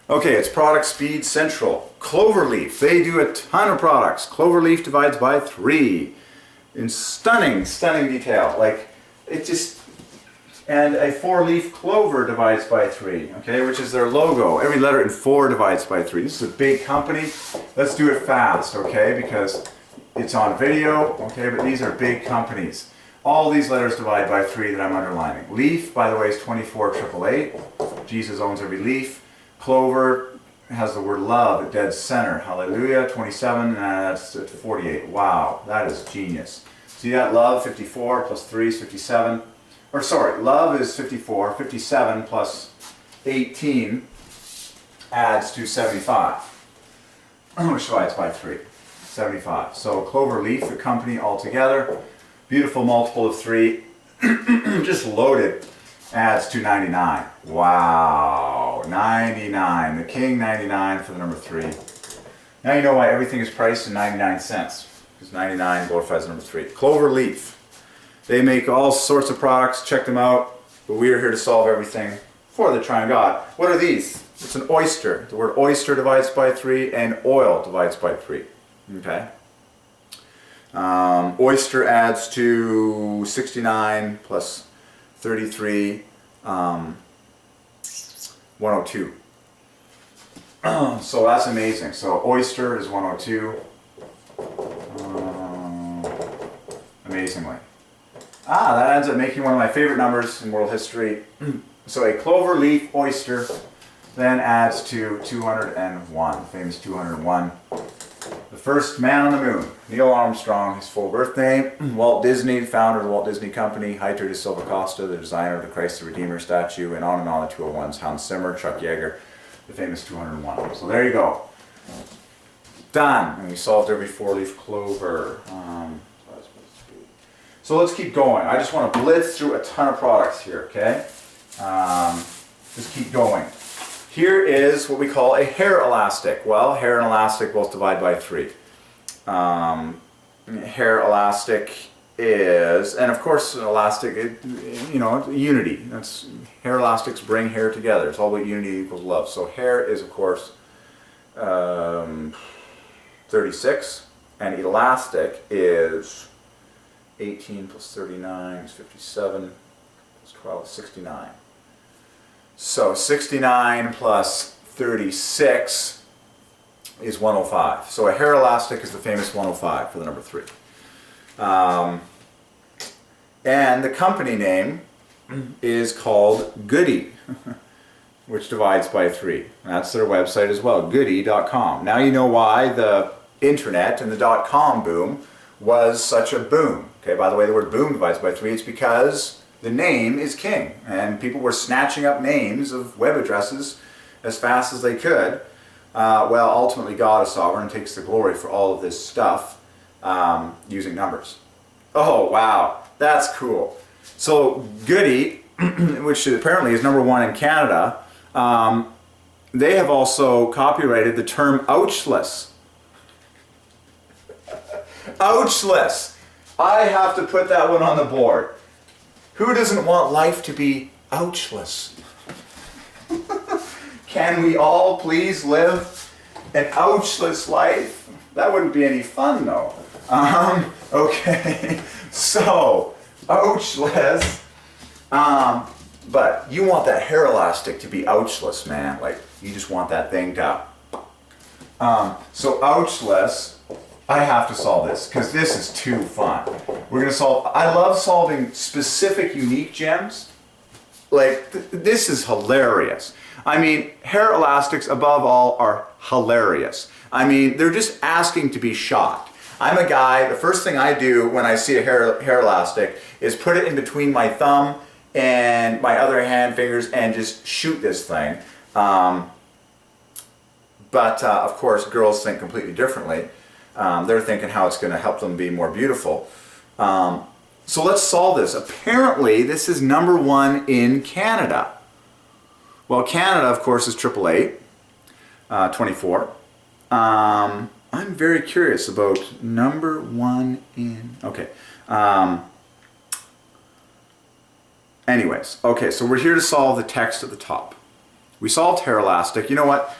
Okay, it's product speed central. Cloverleaf, they do a ton of products. Cloverleaf divides by 3 in stunning detail. Like, it just, and a 4-leaf clover divides by 3, okay, which is their logo. Every letter in 4 divides by 3. This is a big company. Let's do it fast, okay, because it's on video, okay, but these are big companies. All these letters divide by 3 that I'm underlining. Leaf, by the way, is 24,888. Jesus owns every leaf. Clover has the word love at dead center. Hallelujah, 27, and that's at 48. Wow, that is genius. See that? Love, 54 plus 3 is 57. Or sorry, love is 54. 57 plus 18 adds to 75. Which divides by 3. 75. So Clover Leaf, the company altogether, beautiful multiple of 3, just loaded, adds to 99. Wow, 99. The king 99 for the number 3. Now you know why everything is priced in 99 cents. Because 99 glorifies the number 3. Clover Leaf. They make all sorts of products. Check them out. But we are here to solve everything for the Triune God. What are these? It's an oyster. The word oyster divides by 3 and oil divides by 3. Okay. Oyster adds to 69 plus 33, 102. So that's amazing. So oyster is 102. Amazingly. That ends up making one of my favorite numbers in world history. So a clover leaf oyster then adds to 201, famous 201. The first man on the moon, Neil Armstrong, his full birth name, Walt Disney, founder of the Walt Disney Company, Heitor de Silva Costa, the designer of the Christ the Redeemer statue, and on the 201s, Hans Zimmer, Chuck Yeager, the famous 201. So there you go. Done. And we solved every 4-leaf clover. So let's keep going. I just want to blitz through a ton of products here, okay? Just keep going. Here is what we call a hair elastic. Well, hair and elastic both divide by 3. Hair elastic is, and of course an elastic, unity. That's, hair elastics bring hair together. It's all about unity equals love. So hair is of course 36, and elastic is 18 plus 39 is 57, plus 12 is 69. So 69 plus 36 is 105. So a hair elastic is the famous 105 for the number 3. And the company name is called Goody, which divides by 3. That's their website as well, goody.com. Now you know why the internet and the .com boom was such a boom. Okay, by the way, the word boom divides by 3. It's because the name is king, and people were snatching up names of web addresses as fast as they could. Well, ultimately God is sovereign and takes the glory for all of this stuff using numbers. Oh, wow, that's cool. So Goody, which apparently is number 1 in Canada, they have also copyrighted the term ouchless. Ouchless. I have to put that one on the board. Who doesn't want life to be ouchless? Can we all please live an ouchless life? That wouldn't be any fun though. Okay, so ouchless. But you want that hair elastic to be ouchless, man. Like, you just want that thing to... So ouchless, I have to solve this because this is too fun. We're going to solve... I love solving specific unique gems. Like, this is hilarious. I mean, hair elastics above all are hilarious. I mean, they're just asking to be shot. I'm a guy, the first thing I do when I see a hair elastic is put it in between my thumb and my other hand fingers and just shoot this thing. But of course, girls think completely differently. They're thinking how it's going to help them be more beautiful. So let's solve this. Apparently, this is number 1 in Canada. Well, Canada, of course, is 888, 24. I'm very curious about number 1 in... Okay. Anyways, okay, so we're here to solve the text at the top. We solved hair elastic. You know what?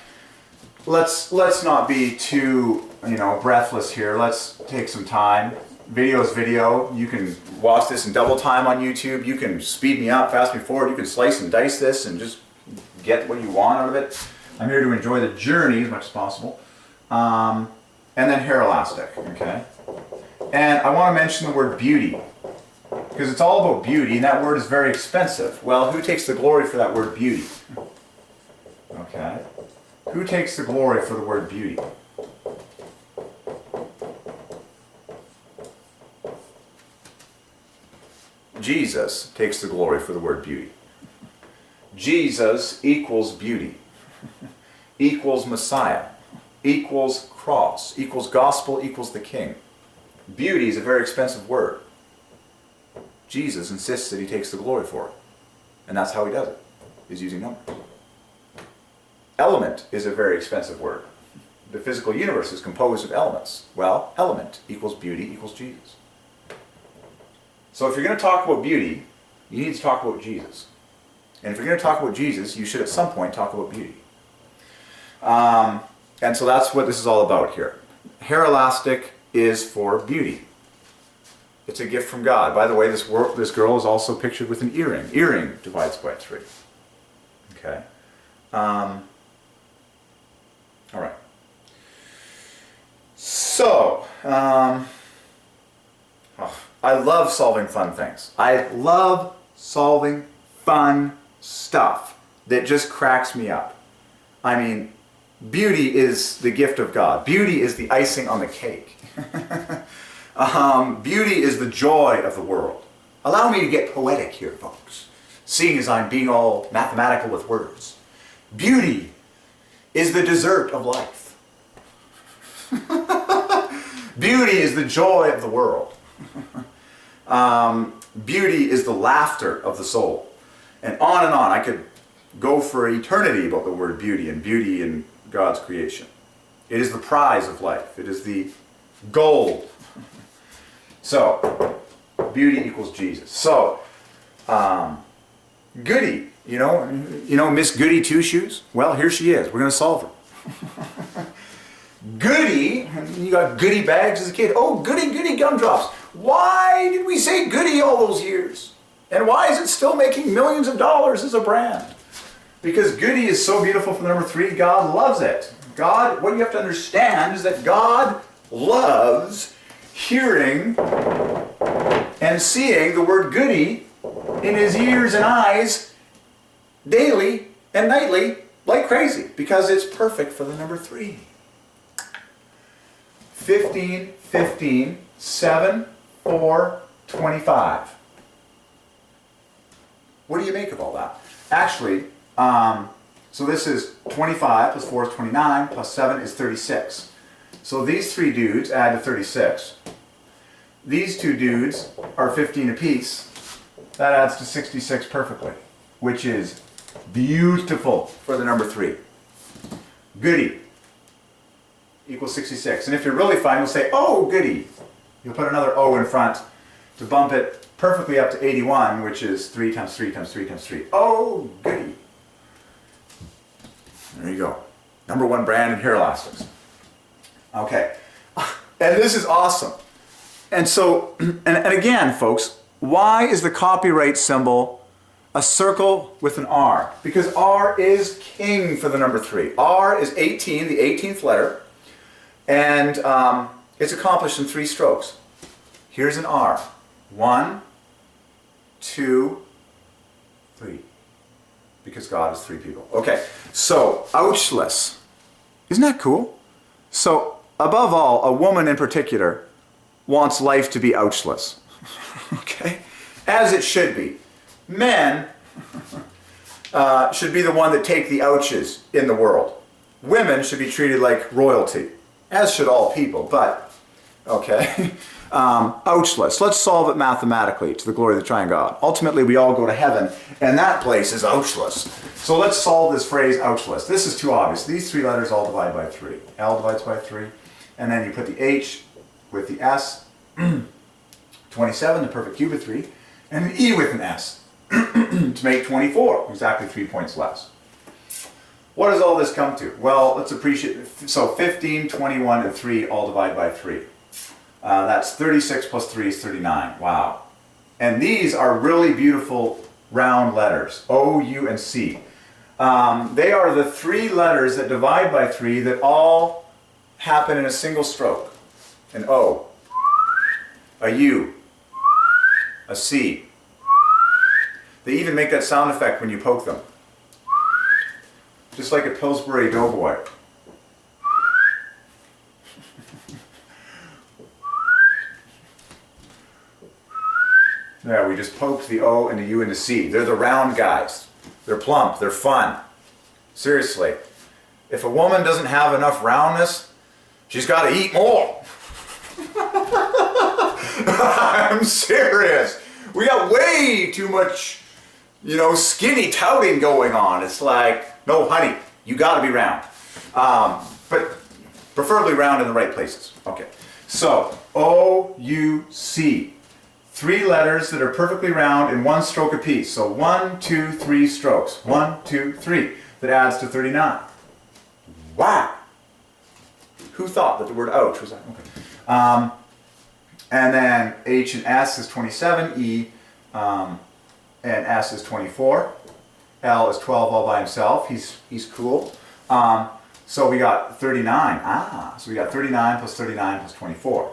Let's not be too, breathless here. Let's take some time. Video is video. You can watch this in double time on YouTube. You can speed me up, fast me forward. You can slice and dice this and just get what you want out of it. I'm here to enjoy the journey as much as possible. And then hair elastic, okay? And I want to mention the word beauty, because it's all about beauty, and that word is very expensive. Well, who takes the glory for that word beauty? Okay? Who takes the glory for the word beauty? Jesus takes the glory for the word beauty. Jesus equals beauty, equals Messiah, equals cross, equals gospel, equals the King. Beauty is a very expensive word. Jesus insists that he takes the glory for it. And that's how he does it, is using numbers. Element is a very expensive word. The physical universe is composed of elements. Well, element equals beauty equals Jesus. So if you're going to talk about beauty, you need to talk about Jesus. And if you're going to talk about Jesus, you should at some point talk about beauty. And so that's what this is all about here. Hair elastic is for beauty. It's a gift from God. By the way, this girl is also pictured with an earring. Earring divides by 3. Okay. All right. So, I love solving fun things. I love solving fun stuff that just cracks me up. I mean, beauty is the gift of God. Beauty is the icing on the cake. Beauty is the joy of the world. Allow me to get poetic here, folks, seeing as I'm being all mathematical with words. Beauty is the dessert of life. Beauty is the joy of the world. Beauty is the laughter of the soul. And on. I could go for eternity about the word beauty and beauty in God's creation. It is the prize of life. It is the gold. So, beauty equals Jesus. So, Goody, you know Miss Goody Two Shoes? Well, here she is. We're going to solve her. Goody, you got goody bags as a kid. Oh, goody gumdrops. Why did we say Goody all those years? And why is it still making millions of dollars as a brand? Because Goody is so beautiful for the number 3, God loves it. God, what you have to understand is that God loves hearing and seeing the word goody in his ears and eyes daily and nightly like crazy, because it's perfect for the number 3. 15, 15, 7, 4, 25. What do you make of all that? Actually, so this is 25 plus 4 is 29 plus 7 is 36. So these 3 dudes add to 36. These 2 dudes are 15 apiece. That adds to 66 perfectly, which is beautiful for the number 3. Goody equals 66. And if you're really fine, you'll say, oh, goody. You'll put another O in front to bump it perfectly up to 81, which is 3 times 3 times 3 times 3. Oh, goody. There you go. Number 1 brand in hair elastics. Okay. And this is awesome. And so, and again, folks, why is the copyright symbol a circle with an R? Because R is king for the number 3. R is 18, the 18th letter, and it's accomplished in 3 strokes. Here's an R. 1, 2, 3. Because God is 3 people. Okay, so ouchless. Isn't that cool? So, above all, a woman in particular wants life to be ouchless. Okay? As it should be. Men should be the one that take the ouches in the world. Women should be treated like royalty, as should all people, but, okay. Ouchless. Let's solve it mathematically to the glory of the Triune God. Ultimately, we all go to heaven, and that place is ouchless. So let's solve this phrase ouchless. This is too obvious. These 3 letters all divide by 3. L divides by 3, and then you put the H with the S, 27, the perfect cube of 3, and an E with an S to make 24, exactly 3 points less. what does all this come to? Well, let's appreciate, so 15, 21, and 3 all divide by 3. That's 36 plus 3 is 39. Wow. And these are really beautiful round letters, O, U, and C. They are the 3 letters that divide by 3 that all happen in a single stroke. An O, a U, a C. They even make that sound effect when you poke them. Just like a Pillsbury Doughboy. There, we just poked the O and the U and the C. They're the round guys. They're plump, they're fun. Seriously. If a woman doesn't have enough roundness, she's got to eat more. I'm serious. We got way too much, skinny touting going on. It's like, no, honey, you got to be round. But preferably round in the right places. Okay. So, O, U, C. 3 letters that are perfectly round in 1 stroke apiece. So 1, 2, 3 strokes. 1, 2, 3. That adds to 39. Wow. Who thought that the word ouch was that? Okay. And then H and S is 27. E and S is 24. L is 12 all by himself. He's cool. So we got 39. So we got 39 plus 39 plus 24.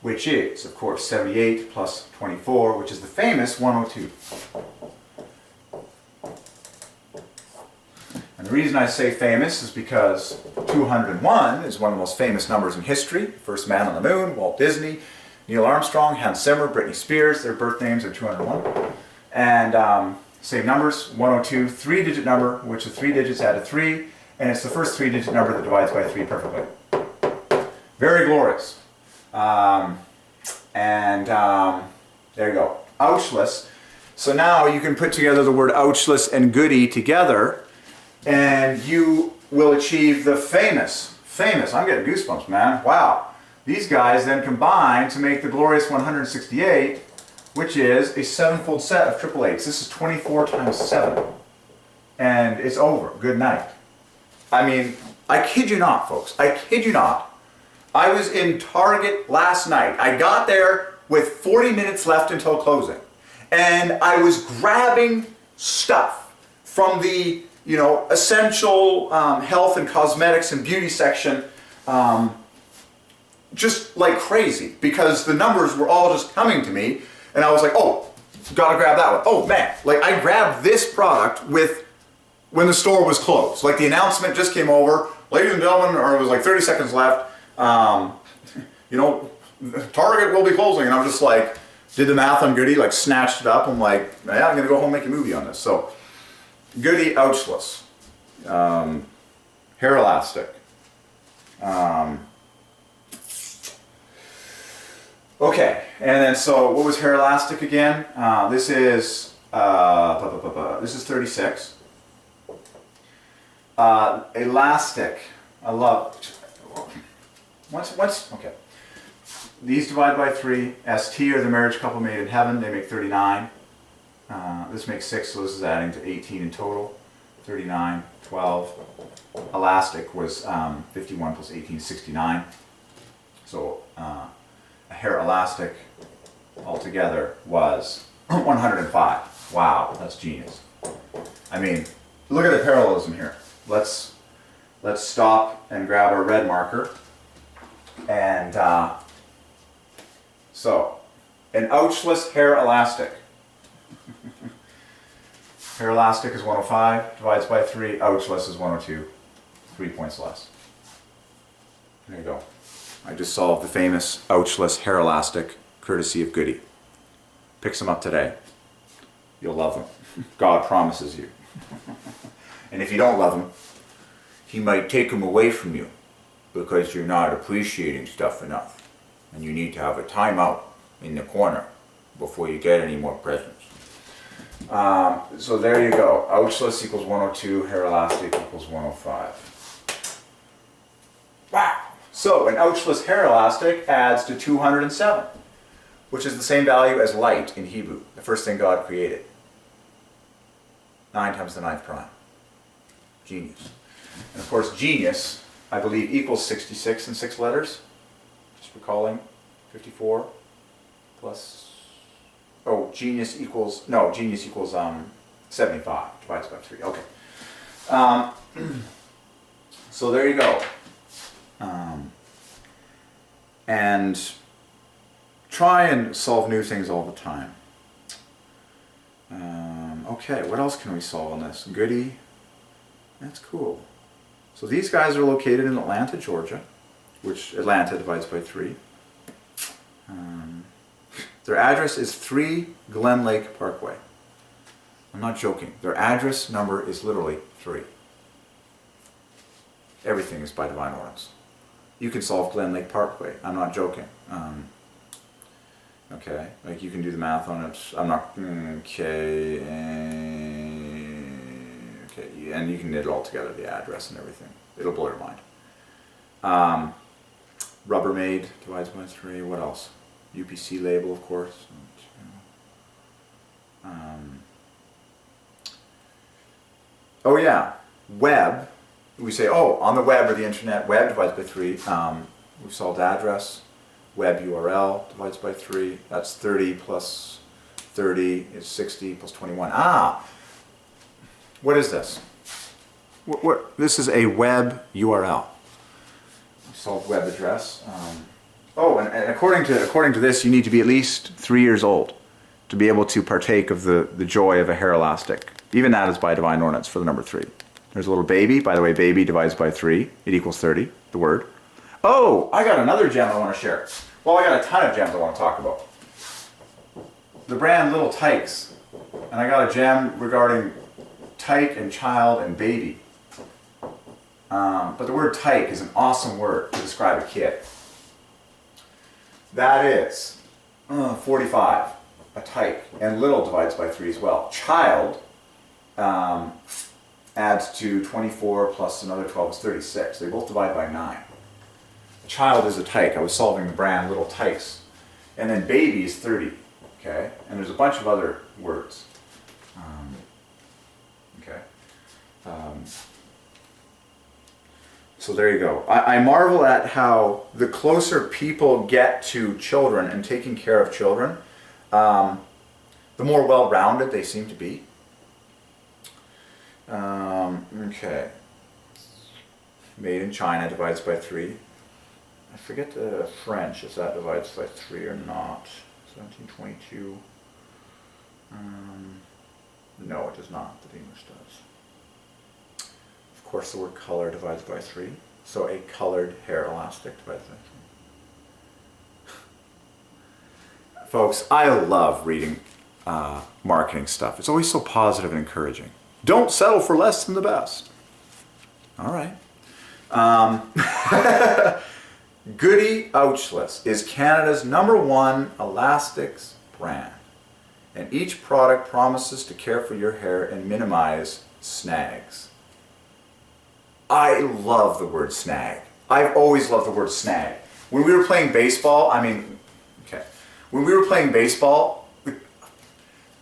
Which is, of course, 78 plus 24, which is the famous 102. And the reason I say famous is because 201 is one of the most famous numbers in history. First man on the moon, Walt Disney, Neil Armstrong, Hans Zimmer, Britney Spears, their birth names are 201. And same numbers, 102, 3-digit number, which the 3 digits add to 3, and it's the first 3-digit number that divides by 3 perfectly. Very glorious. There you go. Ouchless. So now you can put together the word ouchless and goody together, and you will achieve the famous, I'm getting goosebumps, man. Wow. These guys then combine to make the glorious 168, which is a 7-fold set of triple eights. This is 24 times 7. And it's over. Good night. I mean, I kid you not, folks. I kid you not. I was in Target last night. I got there with 40 minutes left until closing. And I was grabbing stuff from the, essential health and cosmetics and beauty section just like crazy, because the numbers were all just coming to me. And I was like, oh, gotta grab that one. Oh man, like I grabbed this product when the store was closed. Like the announcement just came over, ladies and gentlemen, or it was like 30 seconds left. Target will be closing, and I'm just like, did the math on Goody, like snatched it up. I'm like, yeah, I'm gonna go home and make a movie on this. So, Goody ouchless, hair elastic. Okay, and then so what was hair elastic again? This is 36. Elastic, I love. Okay. These divide by 3. ST are the marriage couple made in heaven. They make 39. This makes 6, so this is adding to 18 in total. 39, 12. Elastic was 51 plus 18 is 69. So a hair elastic altogether was 105. Wow, that's genius. I mean, look at the parallelism here. Let's stop and grab our red marker. And so, an ouchless hair elastic. Hair elastic is 105, divides by 3. Ouchless is 102, 3 points less. There you go. I just solved the famous ouchless hair elastic, courtesy of Goody. Pick some up today. You'll love them. God promises you. And if you don't love them, He might take them away from you, because you're not appreciating stuff enough. And you need to have a timeout in the corner before you get any more presents. So there you go. Ouchless equals 102, hair elastic equals 105. Wow! So an ouchless hair elastic adds to 207, which is the same value as light in Hebrew, the first thing God created. 9 times the 9th prime. Genius. And of course, genius, I believe, equals 66 in 6 letters. Just recalling, 54 plus, oh, genius equals 75, divides by 3, okay. So there you go. And try and solve new things all the time. Okay, what else can we solve on this? Goody. That's cool. So these guys are located in Atlanta, Georgia, which Atlanta divides by 3. Their address is 3 Glen Lake Parkway. I'm not joking. Their address number is literally 3. Everything is by Divine Ordinance. You can solve Glen Lake Parkway. I'm not joking. Okay, like you can do the math on it. I'm not, okay, okay, and you can knit it all together, the address and everything. It'll blow your mind. Rubbermaid divides by 3, what else? UPC label, of course. Oh yeah, web. We say, oh, on the web or the internet, web divides by 3. We've solved address. Web URL divides by 3. That's 30 plus 30 is 60 plus 21. Ah! What is this? This is a web URL. We solved web address. Oh, and according to this, you need to be at least 3 years old to be able to partake of the joy of a hair elastic. Even that is by Divine Ordinance for the number 3. There's a little baby. By the way, baby divides by 3. It equals 30, the word. Oh, I got another gem I want to share. Well, I got a ton of gems I want to talk about. The brand Little Tykes. And I got a gem regarding tyke and child and baby. But the word tyke is an awesome word to describe a kid. That is 45, a tyke. And little divides by 3 as well. Child adds to 24 plus another 12 is 36. They both divide by 9. Child is a tyke. I was solving the brand Little Tykes. And then baby is 30. Okay? And there's a bunch of other words. Okay? So there you go. I marvel at how the closer people get to children and taking care of children, the more well-rounded they seem to be. Okay. Made in China divides by 3. I forget the French, if that divides by 3 or not. 1722. No, it does not. The English does. Of course, the word color divides by 3. So a colored hair elastic divides by 3. Folks, I love reading marketing stuff. It's always so positive and encouraging. Don't settle for less than the best. All right. Goody Ouchless is Canada's #1 elastics brand, and each product promises to care for your hair and minimize snags. I love the word snag. I've always loved the word snag. When we were playing baseball, when we were playing baseball,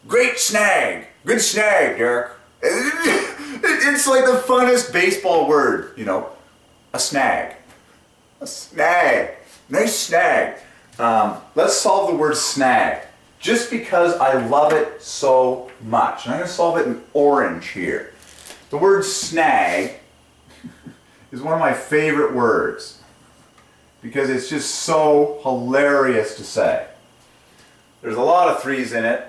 great snag, good snag, Derek. It's like the funnest baseball word, you know, a snag. A snag. Nice snag. Let's solve the word snag. Just because I love it so much. And I'm going to solve it in orange here. The word snag is one of my favorite words because it's just so hilarious to say. There's a lot of 3's in it.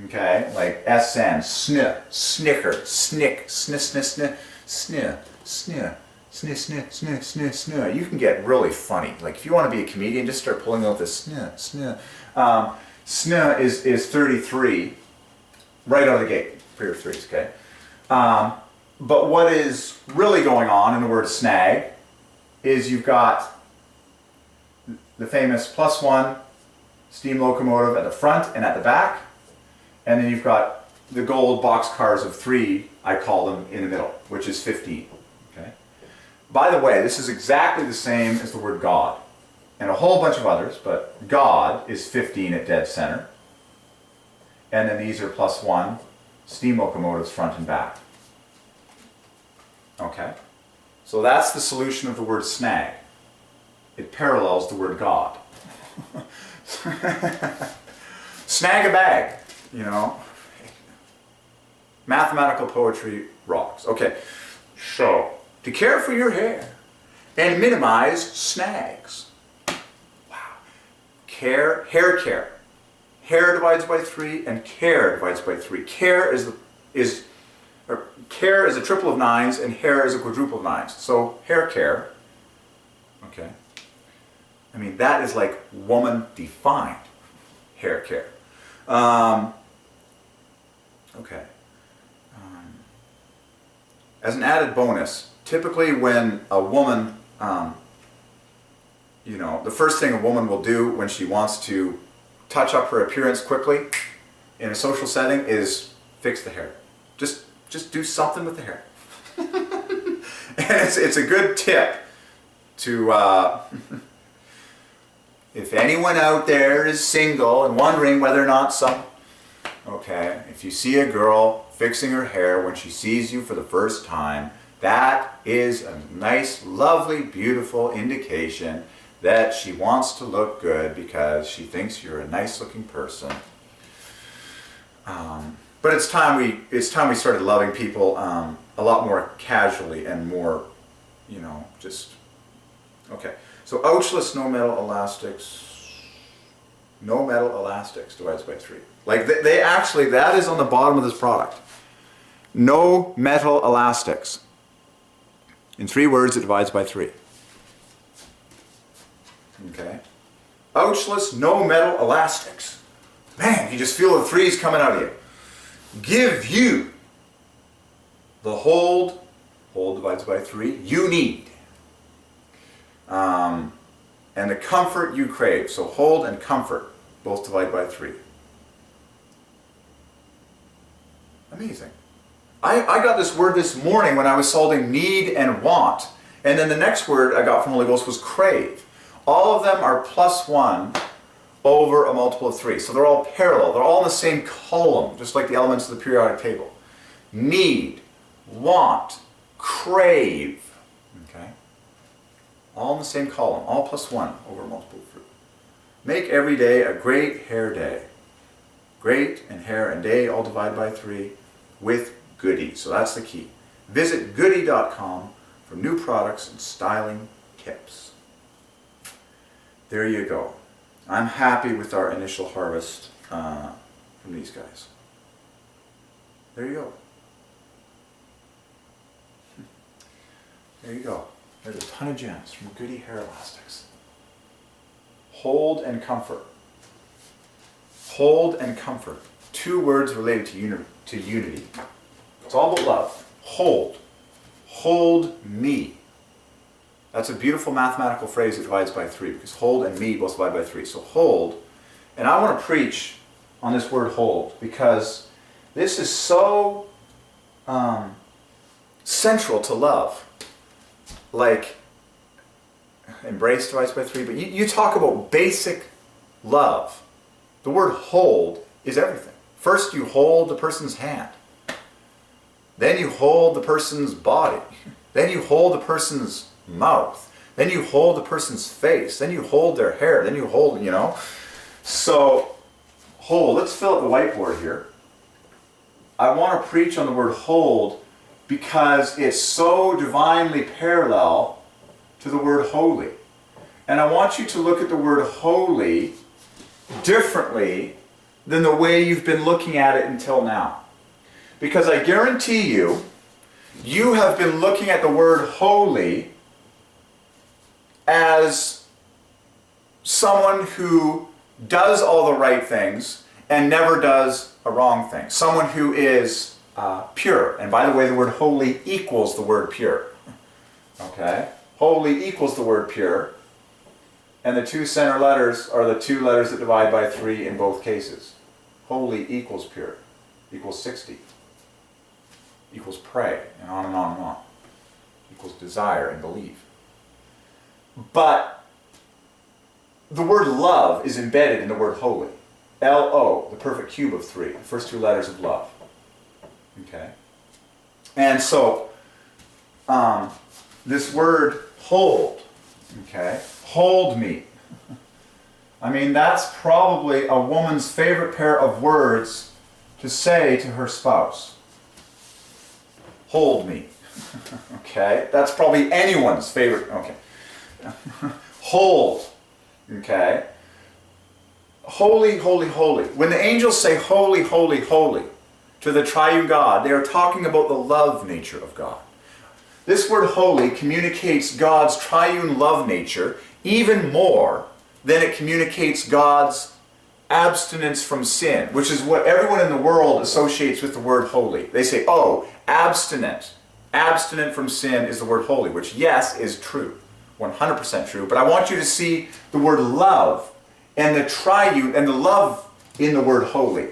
Okay, like SN, sn, snicker, snick, sn, sn, sn, sn, sn, sn, sn, sn, sn, sn. You can get really funny. Like if you want to be a comedian, just start pulling out this sn, sn. Sn is 33, right out of the gate for your 3's, okay? But what is really going on in the word snag is you've got the famous +1 steam locomotive at the front and at the back. And then you've got the gold box cars of 3, I call them, in the middle, which is 15. Okay? By the way, this is exactly the same as the word God. And a whole bunch of others, but God is 15 at dead center. And then these are +1 steam locomotives front and back. Okay? So that's the solution of the word snag. It parallels the word God. Snag a bag, you know. Mathematical poetry rocks. Okay, so to care for your hair and minimize snags. Wow. Hair care. Hair divides by 3 and care divides by 3. Care is a triple of 9s and hair is a quadruple of 9s. So hair care, okay. I mean, that is like woman defined hair care. Okay. As an added bonus, typically when a woman, you know, the first thing a woman will do when she wants to touch up her appearance quickly in a social setting is fix the hair. Just do something with the hair. And it's a good tip to, if anyone out there is single and wondering whether or not okay, if you see a girl fixing her hair when she sees you for the first time, that is a nice, lovely, beautiful indication that she wants to look good because she thinks you're a nice looking person. But it's time we started loving people a lot more casually and more, you know, just, okay. So ouchless no metal elastics divides by 3. Like they actually, that is on the bottom of this product. No metal elastics. In 3 words, it divides by 3. Okay. Ouchless no metal elastics. Man, you just feel the 3s coming out of you. Give you the hold divides by 3, you need. And the comfort you crave. So hold and comfort both divide by 3. Amazing. I got this word this morning when I was solving need and want. And then the next word I got from Holy Ghost was crave. All of them are +1 over a multiple of 3. So they're all parallel. They're all in the same column, just like the elements of the periodic table. Need, want, crave. Okay? All in the same column. All +1 over a multiple of 3. Make every day a great hair day. Great and hair and day all divide by 3 with Goody. So that's the key. Visit goody.com for new products and styling tips. There you go. I'm happy with our initial harvest from these guys. There you go. There you go. There's a ton of gems from Goody Hair Elastics. Hold and comfort. Hold and comfort. 2 words related to unity. It's all about love. Hold. Hold me. That's a beautiful mathematical phrase that divides by 3 because hold and me both divide by 3. So hold. And I want to preach on this word hold because this is so central to love. Like, embrace divides by 3, but you talk about basic love. The word hold is everything. First you hold the person's hand. Then you hold the person's body. Then you hold the person's mouth. Then you hold the person's face. Then you hold their hair. Then you hold, you know. So, hold. Let's fill up the whiteboard here. I want to preach on the word hold because it's so divinely parallel to the word holy. And I want you to look at the word holy differently than the way you've been looking at it until now. Because I guarantee you, you have been looking at the word holy as someone who does all the right things and never does a wrong thing. Someone who is pure. And by the way, the word holy equals the word pure. Okay? Holy equals the word pure. And the 2 center letters are the 2 letters that divide by 3 in both cases. Holy equals pure. Equals 60. Equals pray. And on and on and on. Equals desire and believe. But the word love is embedded in the word holy. L-O, the perfect cube of 3. The first 2 letters of love. Okay? And so, this word hold, okay? Hold me. I mean, that's probably a woman's favorite pair of words to say to her spouse. Hold me. Okay? That's probably anyone's favorite. Okay. Hold. Okay? Holy, holy, holy. When the angels say holy, holy, holy to the Triune God, they are talking about the love nature of God. This word holy communicates God's triune love nature even more than it communicates God's abstinence from sin, which is what everyone in the world associates with the word holy. They say, oh, abstinent. Abstinent from sin is the word holy, which, yes, is true. 100% true. But I want you to see the word love and the triune and the love in the word holy.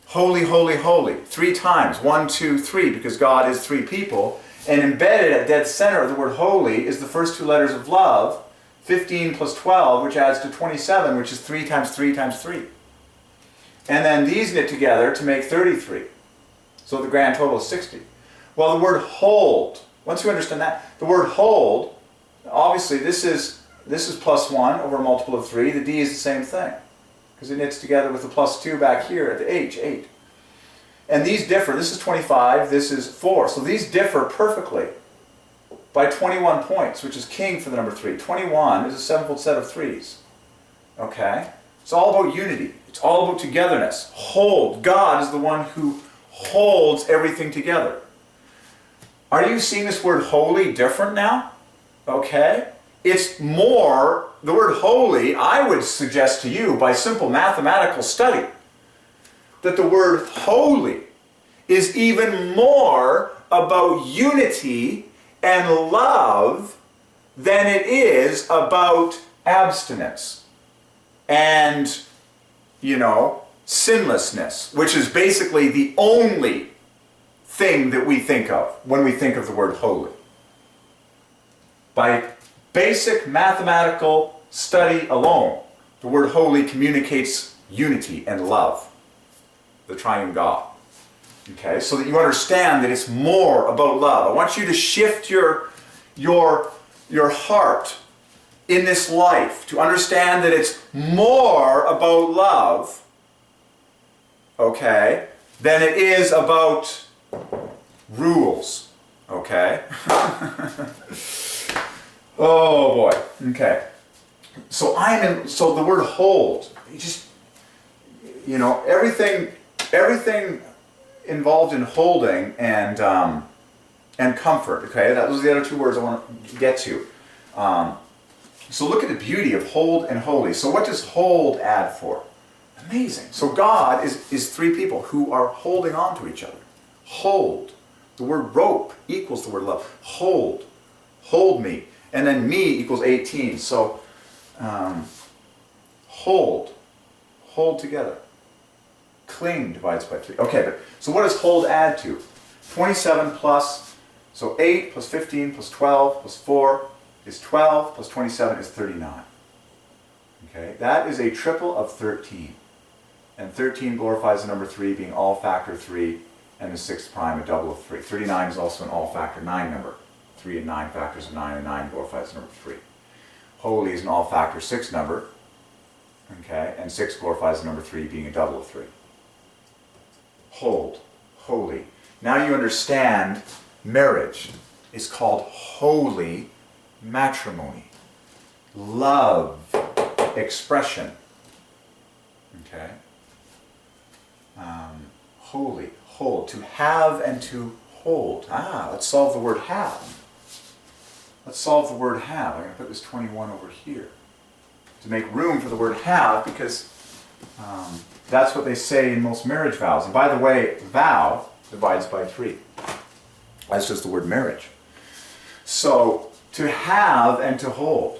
Holy, holy, holy. 3 times. 1, 2, 3, because God is 3 people. And embedded at dead center of the word holy is the first 2 letters of love, 15 plus 12, which adds to 27, which is 3 times 3 times 3. And then these knit together to make 33. So the grand total is 60. Well, the word hold, once you understand that, the word hold, obviously this is plus 1 over a multiple of 3. The D is the same thing, because it knits together with the plus 2 back here at the H, 8. And these differ. This is 25, this is 4. So these differ perfectly by 21 points, which is king for the number 3. 21 is a 7-fold set of 3s. Okay? It's all about unity. It's all about togetherness. Hold. God is the one who holds everything together. Are you seeing this word holy different now? Okay? It's more, the word holy, I would suggest to you by simple mathematical study, that the word holy is even more about unity and love than it is about abstinence and, sinlessness, which is basically the only thing that we think of when we think of the word holy. By basic mathematical study alone, the word holy communicates unity and love. The Triune God. Okay, so that you understand that it's more about love. I want you to shift your heart in this life to understand that it's more about love, okay, than it is about rules. Okay? Oh boy. Okay. So the word hold, everything involved in holding and comfort, okay? Those are the other 2 words I want to get to. So look at the beauty of hold and holy. So what does hold add for? Amazing. So God is 3 people who are holding on to each other. Hold. The word rope equals the word love. Hold. Hold me. And then me equals 18. So hold. Hold together. Cling divides by 3. Okay, but so what does hold add to? 27 plus, so 8 plus 15 plus 12 plus 4 is 12 plus 27 is 39. Okay, that is a triple of 13. And 13 glorifies the number 3 being all factor 3, and the 6th prime a double of 3. 39 is also an all factor 9 number. 3 and 9 factors of 9, and 9 glorifies the number 3. Holy is an all factor 6 number. Okay, and 6 glorifies the number 3 being a double of 3. Hold, holy. Now you understand marriage is called holy matrimony. Love expression. Okay? Holy, hold. To have and to hold. Let's solve the word have. Let's solve the word have. I'm going to put this 21 over here to make room for the word have, because that's what they say in most marriage vows. And by the way, vow divides by 3. That's just the word marriage. So, to have and to hold.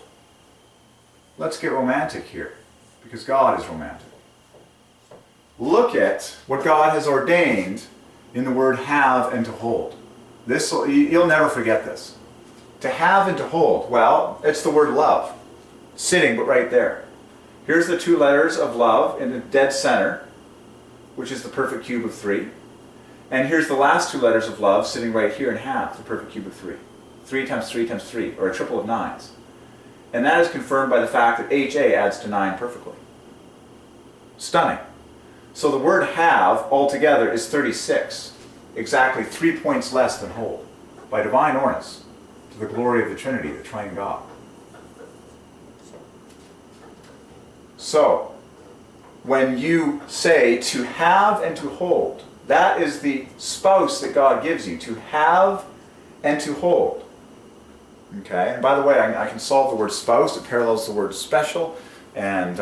Let's get romantic here, because God is romantic. Look at what God has ordained in the word have and to hold. You'll never forget this. To have and to hold, well, it's the word love. Sitting, but right there. Here's the 2 letters of love in the dead center, which is the perfect cube of 3. And here's the last two letters of love sitting right here in half, the perfect cube of 3. 3 times 3 times 3, or a triple of 9s. And that is confirmed by the fact that HA adds to 9 perfectly. Stunning. So the word have altogether is 36. Exactly 3 points less than hold. By divine ordinance, to the glory of the Trinity, the Triune God. So, when you say to have and to hold, that is the spouse that God gives you, to have and to hold. Okay, and by the way, I can solve the word spouse. It parallels the word special, and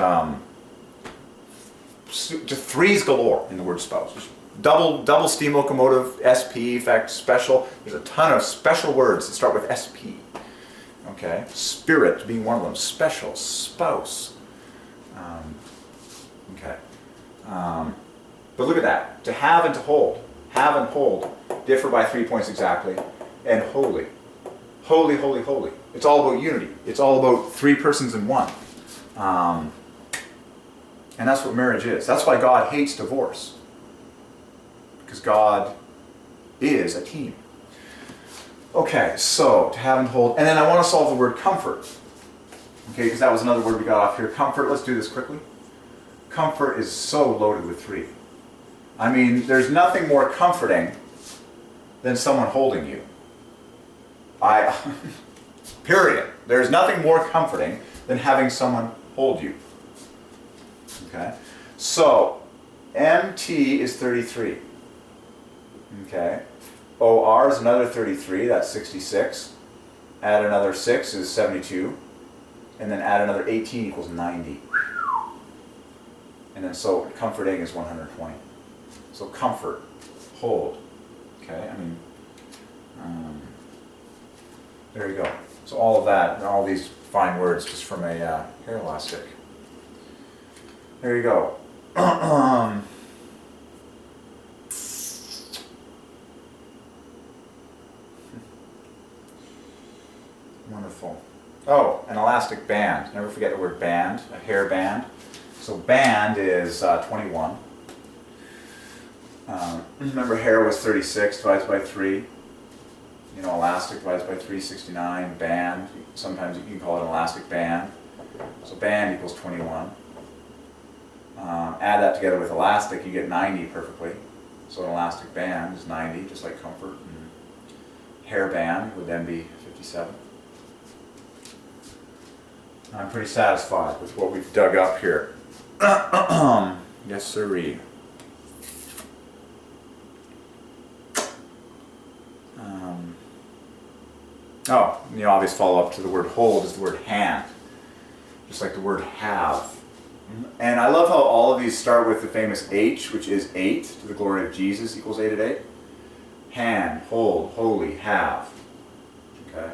just threes galore in the word spouse. Double steam locomotive, SP, effect, special. There's a ton of special words that start with SP. Okay, spirit being one of them. Special, spouse. Okay, but look at that. To have and to hold. Have and hold differ by 3 points exactly. And holy. Holy, holy, holy. It's all about unity. It's all about 3 persons in one. And that's what marriage is. That's why God hates divorce. Because God is a team. Okay, so to have and hold. And then I want to solve the word comfort. Okay, because that was another word we got off here. Comfort, let's do this quickly. Comfort is so loaded with 3. I mean, there's nothing more comforting than someone holding you. Period. There's nothing more comforting than having someone hold you. Okay? So, MT is 33. Okay? OR is another 33, that's 66. Add another 6 is 72. And then add another 18 equals 90. And then so comforting is 120. So comfort, hold. Okay, I mean, there you go. So all of that, and all these fine words just from a hair elastic. There you go. Wonderful. Oh, an elastic band. Never forget the word band, a hair band. So band is 21. Remember hair was 36 divided by 3. You know, elastic divides by 3, 69. Band, sometimes you can call it an elastic band. So band equals 21. Add that together with elastic, you get 90 perfectly. So an elastic band is 90, just like comfort. And hair band would then be 57. I'm pretty satisfied with what we've dug up here. Yes, sirree. Oh, and the obvious follow-up to the word hold is the word hand, just like the word have. And I love how all of these start with the famous H, which is 8, to the glory of Jesus equals 8 at 8. Hand, hold, holy, have. Okay?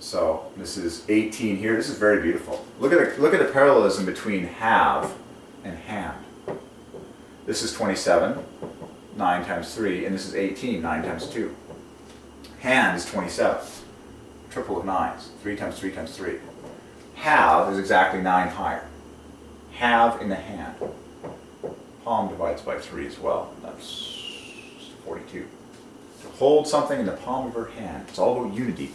So this is 18 here. This is very beautiful. Look at the parallelism between have and hand. This is 27, 9 times 3, and this is 18, 9 times 2. Hand is 27, triple of 9s, 3 times 3 times 3. Have is exactly 9 higher. Have in the hand. Palm divides by 3 as well. That's 42. To hold something in the palm of her hand. It's all about unity.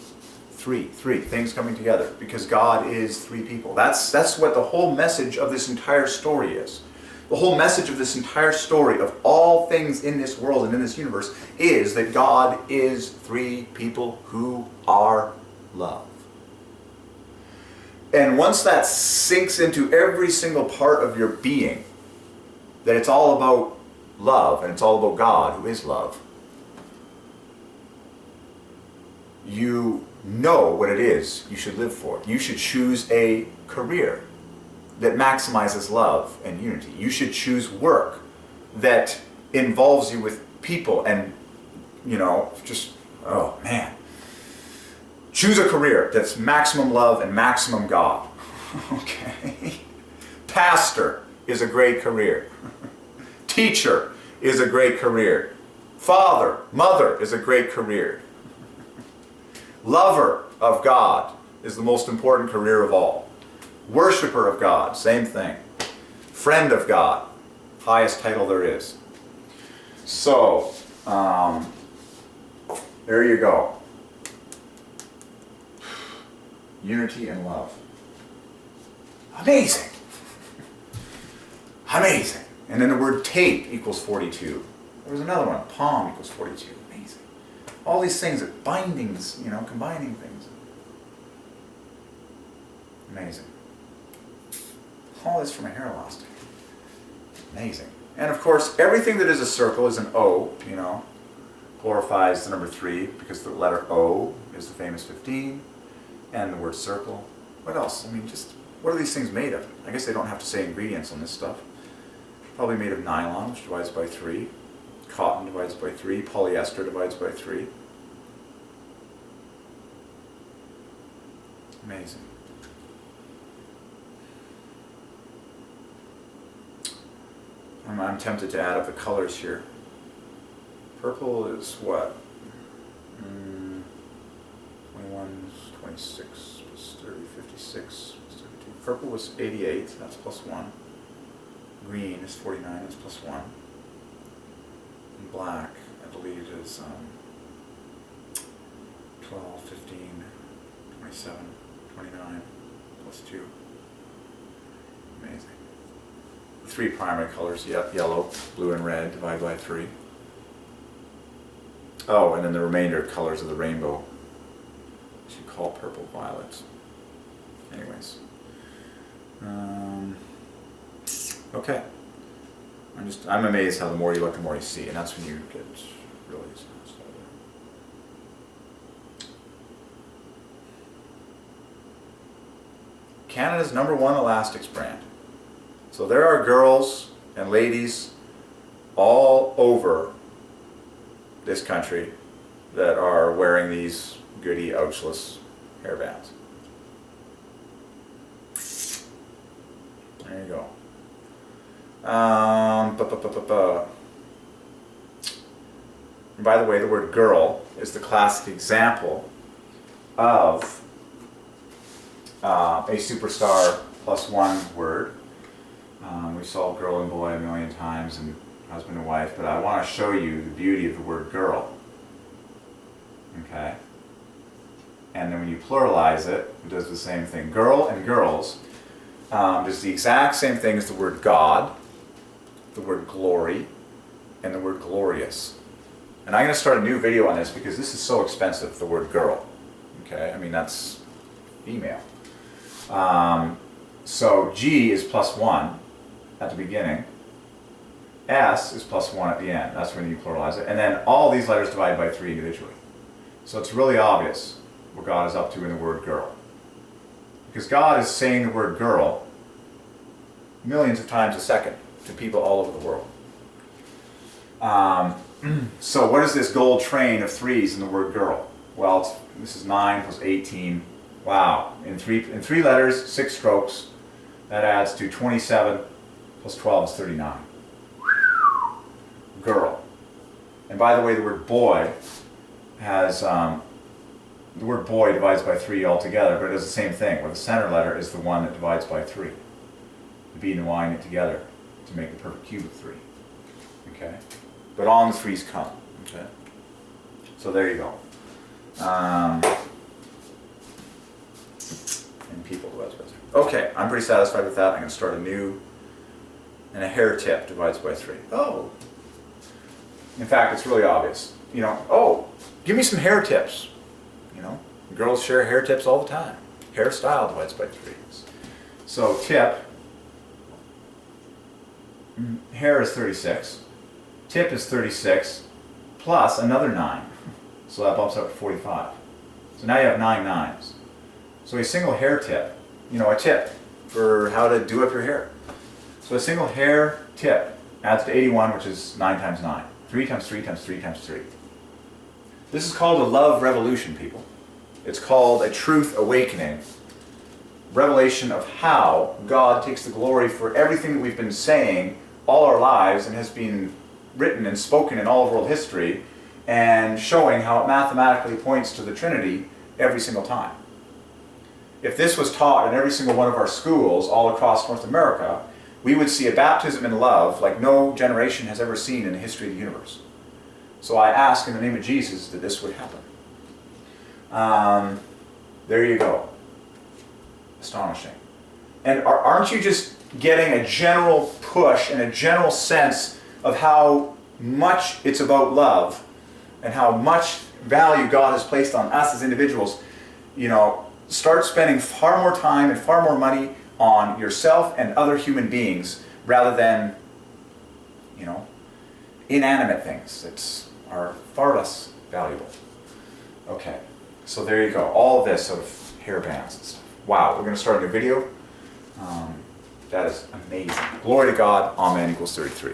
Three things coming together, because God is 3 people. That's what the whole message of this entire story is. The whole message of this entire story of all things in this world and in this universe is that God is 3 people who are love. And once that sinks into every single part of your being, that it's all about love and it's all about God, who is love, you know what it is you should live for. You should choose a career that maximizes love and unity. You should choose work that involves you with people and, just, oh man. Choose a career that's maximum love and maximum God. Okay? Pastor is a great career. Teacher is a great career. Father, mother is a great career. Lover of God is the most important career of all. Worshipper of God, same thing. Friend of God, highest title there is. So, There you go. Unity and love. Amazing. Amazing. And then the word tape equals 42. There was another one. Palm equals 42. Amazing. All these things, bindings, combining things. Amazing. All this from a hair elastic. Amazing. And of course, everything that is a circle is an O, glorifies the number 3 because the letter O is the famous 15, and the word circle. What else? Just what are these things made of? I guess they don't have to say ingredients on this stuff. Probably made of nylon, which divides by 3. Cotton divides by 3. Polyester divides by 3. Amazing. I'm tempted to add up the colors here. Purple is what? 21 is 26 plus 30, 56 plus 32. Purple was 88, that's plus 1. Green is 49, that's plus 1. And black, I believe, is 12, 15, 27, 29, plus 2. Amazing. 3 primary colors, yellow, blue, and red, divided by 3. Oh, and then the remainder colors of the rainbow, which you call purple, violet. Anyways. Okay. I'm amazed how the more you look, the more you see, and that's when you get really started. Canada's #1 elastics brand. So there are girls and ladies all over this country that are wearing these goody ouchless hairbands. There you go. And by the way, the word girl is the classic example of a superstar +1 word. We saw girl and boy a million times and husband and wife, but I want to show you the beauty of the word girl. Okay? And then when you pluralize it, it does the same thing. Girl and girls does the exact same thing as the word God, the word glory, and the word glorious. And I'm going to start a new video on this because this is so expensive, the word girl. Okay? That's female. So G is +1 at the beginning. S is +1 at the end. That's when you pluralize it. And then all these letters divide by 3 individually. So it's really obvious what God is up to in the word girl. Because God is saying the word girl millions of times a second to people all over the world. So what is this gold train of 3's in the word girl? Well, this is 9 plus 18. Wow. In three letters, 6 strokes. That adds to 27 plus 12 is 39. Girl. And by the way, the word boy has, the word boy divides by 3 altogether, but it does the same thing, where the center letter is the one that divides by 3. The B and the Y knit together to make the perfect cube of 3. Okay? But on the 3's come. Okay? So there you go. And people divides by 3. Okay, I'm pretty satisfied with that. I'm going to start a new, and a hair tip divides by 3. Oh! In fact, it's really obvious. Oh, give me some hair tips. Girls share hair tips all the time. Hairstyle divides by 3. So tip, hair is 36. Tip is 36 plus another 9. So that bumps up to 45. So now you have 9 9s. So a single hair tip, a tip for how to do up your hair. So a single hair tip adds to 81, which is 9 times 9. 3 times 3 times 3 times 3. This is called a love revolution, people. It's called a truth awakening. Revelation of how God takes the glory for everything that we've been saying all our lives and has been written and spoken in all of world history, and showing how it mathematically points to the Trinity every single time. If this was taught in every single one of our schools all across North America, we would see a baptism in love like no generation has ever seen in the history of the universe. So I ask in the name of Jesus that this would happen. There you go. Astonishing. And aren't you just getting a general push and a general sense of how much it's about love and how much value God has placed on us as individuals? You know, start spending far more time and far more money on yourself and other human beings rather than, you know, inanimate things that are far less valuable. Okay, so there you go. All of this sort of hair bands and stuff. Wow, we're going to start a new video. That is amazing. Glory to God. Amen equals 33.